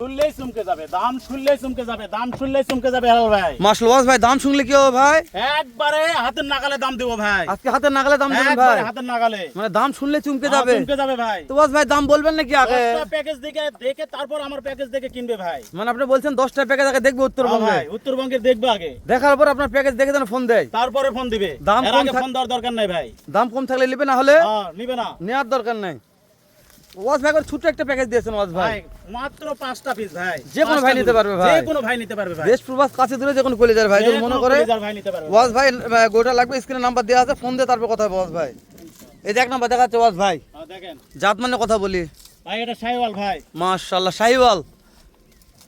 শুনলেই চমকে যাবে, দাম শুনলেই চমকে যাবে, দাম শুনলেই চমকে যাবে। হ্যালো ভাই, মাশাআল্লাহ ভাই, দাম শুনলে কি হবে ভাই? একবারে হাতের নাগালে দাম দেবো ভাই। আজকে হাতের নাগালে দাম দেবেন ভাই? একবারে হাতের নাগালে, মানে দাম শুনলে চমকে যাবে। চমকে যাবে ভাই। তো বস ভাই দাম বলবেন নাকি আগে? 10টা প্যাকেজ দেখে তারপর আমার প্যাকেজ দেখে কিনবে ভাই। মানে আপনি বলছেন 10টা প্যাকেজ আগে দেখবে উত্তরবঙ্গে? ভাই উত্তরবঙ্গের দেখবে আগে, দেখার পর আপনার প্যাকেজ দেখে দেন ফোন দেয়, তারপরে ফোন দিবে। দাম এর কম আগে ফোন দেওয়ার দরকার নাই ভাই। দাম কম থাকলে নিবে, না হলে নিবে না, নেওয়ার দরকার নাই। ওয়াজ ভাই ছোট একটা প্যাকেজ দিয়েছেন ওয়াজ ভাই, মাত্র 5টা পিস ভাই। যে কোনো ভাই নিতে পারবে ভাই, যে কোনো ভাই নিতে পারবে ভাই। দেশ প্রবাস কাছে দূরে যে কোনো কলেজের ভাই যদি মনে করে ভাই নিতে পারবে। ওয়াজ ভাই গোটা লাগবে, স্ক্রিনে নাম্বার দেওয়া আছে, ফোন দিয়ে তারপর কথা হবে ওয়াজ ভাই। এই যে এক নাম্বার দেখাচ্ছে ওয়াজ ভাই, দেখেন জাত মানে কথা বলি ভাই, এটা শাহিওয়াল ভাই। মাশাআল্লাহ শাহিওয়াল,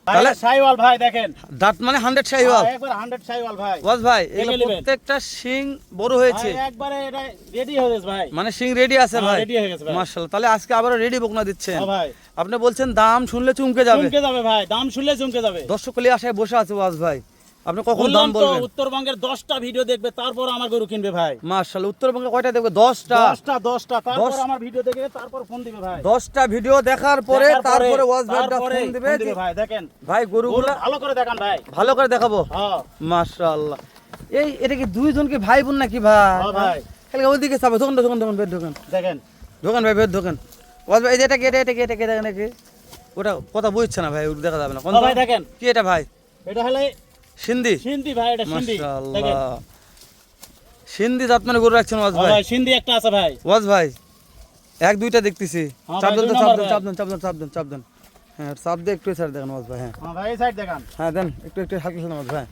তাহলে শাহিওয়াল ভাই দেখেন, দাঁত মানে 100 শাহিওয়াল। একবার 100 শাহিওয়াল ভাই। ওয়াজ ভাই এগুলো প্রত্যেকটা শিং বড় হয়েছে, একবারে এটা রেডি হয়ে গেছে ভাই, মানে শিং রেডি আছে ভাই, রেডি হয়ে গেছে ভাই। মাশাআল্লাহ। তাহলে আজকে আবার রেডি বকনা দিচ্ছেন ভাই। আপনি বলছেন দাম শুনলে চমকে যাবে। চমকে যাবে ভাই, দাম শুনলে চমকে যাবে। দর্শক কলি আশায় বসে আছে ওয়াজ ভাই, আপনি কখন দাম বলবেন? উত্তরবঙ্গের 10টা ভিডিও দেখবে তারপর আমার গরু কিনবে ভাই। মাশাআল্লাহ। উত্তরবঙ্গে কয়টা দেখবে? 10টা। তারপর আমার ভিডিও দেখবে, তারপর ফোন দিবে ভাই। 10টা ভিডিও দেখার পরে তারপরে ওয়াজ ভাইটা ফোন দিবে ভাই। দেখেন ভাই গরুগুলো ভালো করে দেখান ভাই, ভালো করে দেখাবো। হ্যাঁ মাশাআল্লাহ। এটা কি দুইজন কি ভাই বোন নাকি ভাই? হ্যাঁ ভাই। খালি ওইদিকে যাবে, দোকান বের ঢোকান, দেখেন দোকান ভাই বের ঢোকান। ওয়াজ ভাই এটা কি দেখেন নাকি? ওটা কথা বুঝছে না ভাই, ওটা দেখা যাবে না কোন ভাই। দেখেন কি এটা ভাই? এটা হলে সিন্ধি। সিন্ধি ভাই, এটা সিন্ধি। মাশাআল্লাহ। সিন্ধি জাত মানে গরু রাখছেন ওয়াজ ভাই? ভাই সিন্ধি একটা আছে ভাই। ওয়াজ ভাই এক দুইটা দেখতেছি, চাপ দেন, চাপ দেন। হ্যাঁ চাপ দিয়ে একটু ছাড় দেখেন ওয়াজ ভাই। হ্যাঁ ভাই এই সাইড দেখান। হ্যাঁ দেন একটু হালকা ছাড়েন ওয়াজ ভাই।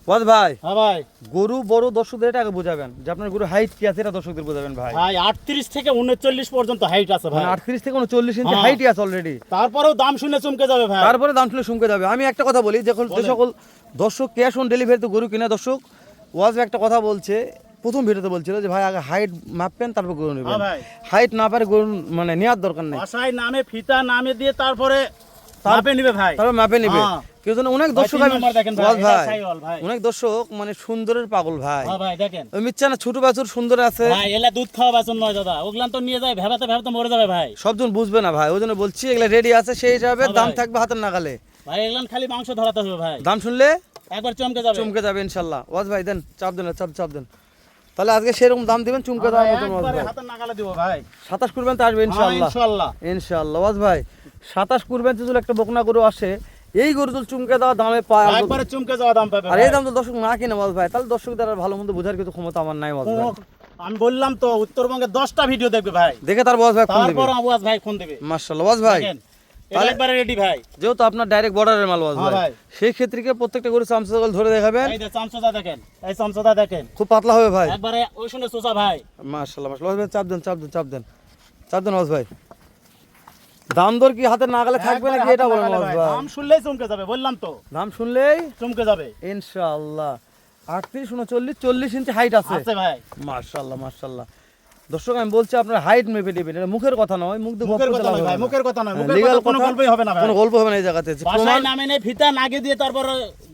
ওয়াজ ভাই, হ্যাঁ ভাই। গরু বড় দর্শকদের এটা আগে বোঝাবেন যে আপনার গরু হাইট কি আছে, এটা দর্শকদের বোঝাবেন ভাই। ভাই 38 থেকে 39 পর্যন্ত হাইট আছে ভাই। 38 থেকে 39 ইঞ্চি হাইটই আছে অলরেডি। তারপরেও দাম শুনে চমকে যাবে ভাই। তারপরে দাম শুনে শুনকে যাবে। আমি একটা কথা বলি, যে সকল দর্শক ক্যাশ অন ডেলিভারিতে গরু কিনে দর্শক, ওয়াজ ভাই একটা কথা বলছে, প্রথম ভিডিওতে বলছিল যে ভাই আগে হাইট মাপবেন তারপর গরু নেবেন। হাইট না পারে গরু মানে নেওয়ার দরকার নেই, বাসায় নামে ফিতা নামে দিয়ে তারপরে মাপে নিবে ভাই, তারপর মাপে নিবে। কেউ যেন অনেক দর্শক ভাই, অনেক দর্শক মানে সুন্দরের পাগল ভাই। হ্যাঁ ভাই দেখেন, ওই মিচ্ছা না ছোট বাছুর সুন্দর আছে ভাই, এলা দুধ খাওয়া বাছুর নয় দাদা, ওগুলান তো নিয়ে যায় ভেবাতে মরে যাবে ভাই। সবজন বুঝবে না ভাই, ওই জন্য বলছি এগুলা রেডি আছে, সেই হিসাবে দাম থাকবে হাতের নাগালে ভাই। এগুলান খালি মাংস ধরাতে হবে ভাই, দাম শুনলে একবার চমকে যাবে ইনশাআল্লাহ। ওয়াজ ভাই দেন, চাপ দেন, চাপ দেন। তাহলে আজকে সেরকম দাম দিবেন চমকে দেওয়ার মতন। ওয়াজ ভাই হাতের নাগালে দিব ভাই। 27 কুরবান তো আসবে ইনশাআল্লাহ। ওয়াজ ভাই 27 কুরবান যদি একটা বকনা গরু আসে, এই গরু যদি চমকে দেওয়া দামে পায়, একবারে চমকে যাওয়া দাম পাবে। আর এই দাম তো দর্শক না কিনে ওয়াজ ভাই, তাহলে দর্শকদের আর ভালো মন্দ বোঝার কিছু ক্ষমতা আমার নাই ওয়াজ ভাই। আমি বললাম তো উত্তরবঙ্গে 10টা ভিডিও দেখবে ভাই, দেখে তার ওয়াজ ভাই ফোন দিবে, তারপর ওয়াজ ভাই ফোন দিবে। মাশাআল্লাহ। ওয়াজ ভাই তাহলে একবারে রেডি ভাই, যেহেতু আপনার ডাইরেক্ট বর্ডারের মাল ওয়াজ ভাই, সেই ক্ষেত্রে কি প্রত্যেকটা গরু চামচা ধরে দেখাবেন? এই যে চামচা দেখেন, এই চামচা দেখেন, খুব পাতলা হবে ভাই, একবারে ওই শুনে সোসা ভাই। মাশাআল্লাহ ওয়াজ ভাই চাপ দেন ওয়াজ ভাই। দাম দর কি হাতে নাগালে থাকবে নাকি এটা বলেন ওয়াজ ভাই? দাম শুনলেই চমকে যাবে, বললাম তো দাম শুনলেই চমকে যাবে ইনশাআল্লাহ। 38 39 40 ইঞ্চি হাইট আছে ভাই। মাশাআল্লাহ। দর্শক আমি বলছি আপনার হাইট মেপে দিবেন, এটা মুখের কথা নয়, মুখ দিয়ে মুখের কথা নয় ভাই, মুখের কথা নয়, লিগ্যাল কোনো গল্পই হবে না ভাই, কোনো গল্প হবে না এই জায়গাতে। বাসায় নামে নেই ফিতা নাগে দিয়ে তারপর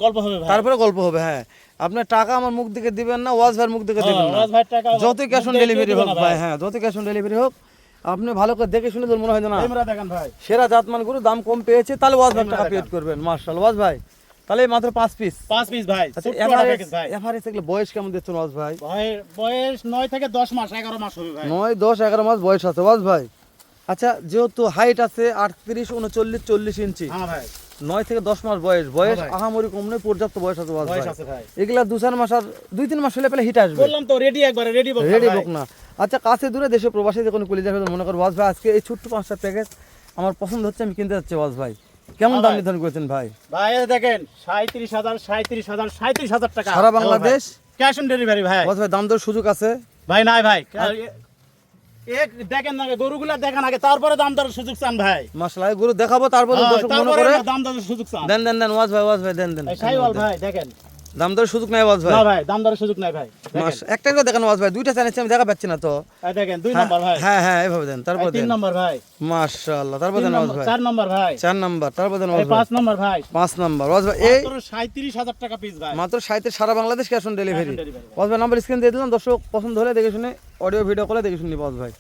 গল্প হবে ভাই, তারপরে গল্প হবে। হ্যাঁ আপনার টাকা আমার মুখ দিকে দিবেন না, ওয়াজ ভাইয়ের মুখ দিকে দিবেন না। ওয়াজ ভাই টাকা যতই ক্যাশ অন ডেলিভারি হোক ভাই, হ্যাঁ যতই ক্যাশ অন ডেলিভারি হোক, আপনি ভালো করে দেখে শুনে মনে হয় না ক্যামেরা দেখেন ভাই, সেরা জাতমান গরু দাম কম পেয়েছে, তাহলে ওয়াজ ভাই টাকা পেড করবেন। মাশাআল্লাহ। ওয়াজ ভাই তাহলে মাত্র 5 পিস ভাই। আচ্ছা এভারেজ এগুলো বয়স কেমন দিচ্ছেন ওয়াজ ভাই? বয়স 9 থেকে 10 মাস 11 মাস হবে ভাই, 9 10 11 মাস বয়স আছে ওয়াজ ভাই। আচ্ছা যেহেতু হাইট আছে 38 39 40 ইঞ্চি, হ্যাঁ ভাই, 9 থেকে 10 মাস বয়স আহামরি কম নয়, পর্যাপ্ত বয়স আছে ওয়াজ ভাই। এগুলা 2-4 মাস আর 2-3 মাস হলে পেলে হিট আসবে, বললাম তো রেডি, একবারে রেডি বক না। আচ্ছা কাছে দূরে দেশে প্রবাসী যখন কলিজার মনে কর ওয়াজ ভাই আজকে এই ছোট্ট 5টা প্যাকেজ আমার পছন্দ হচ্ছে, আমি কিনতে যাচ্ছি ওয়াজ ভাই, কেমন দাম নির্ধারণ করেছেন ভাই? ভাই দেখেন 37,000 টাকা সারা বাংলাদেশ ক্যাশ অন ডেলিভারি ভাই। ওয়াজ ভাই দাম দর সুযোগ আছে ভাই? নাই ভাই, দেখেন না গরুগুলা দেখেন আগে, তারপরে দাম দর সুযোগ চান ভাই। মাশাআল্লাহ গরু দেখাবো তারপরে দর্শক মনে করে দাম দর সুযোগ চান। দেন ওয়াজ ভাই দেন শাহিওয়াল ভাই দেখেন, দাম দর সুযোগ নাই ওয়াজ ভাই। না ভাই দাম দর সুযোগ নাই ভাই, একটা করে দেখেন ওয়াজ ভাই, দুইটা চ্যানেল আমি দেখা পাচ্ছি না তো। দেখেন 2 নাম্বার ভাই, হ্যাঁ এইভাবে দেন, তারপর দেন 3 নাম্বার ভাই, মাশাআল্লাহ, তারপর দেন ওয়াজ ভাই 4 নাম্বার ভাই, 4 নাম্বার, তারপর দেন ওয়াজ ভাই 5 নাম্বার ভাই, 5 নাম্বার। ওয়াজ ভাই এই মাত্র 37,000 টাকা পিস ভাই, মাত্র 37 সারা বাংলাদেশ ক্যাশ অন ডেলিভারি। ওয়াজ ভাই নাম্বার স্ক্রিন দিয়ে দিলাম, দর্শক পছন্দ হলে দেখে শুনে অডিও ভিডিও করে দেখে শুনি ওয়াজ ভাই।